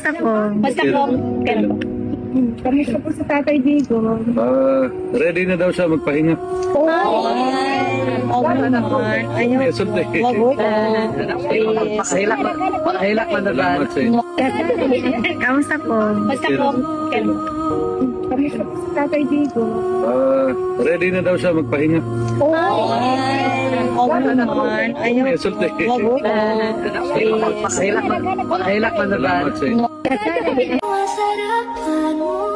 Kamusta po? Basta po, pero Kamusta po sa Tatay Diego? Ready na daw siya magpahinga. oo naman. Ayaw. May sulti. Pakahilak man na ba? Salamat sa inyo. Kamusta po? Basta po, pero Kamusta po sa Tatay Diego? Ready na daw siya magpahinga. oo naman. Ayaw. May sulti. Pakahilak man na ba? Salamat sa inyo. Masarap mo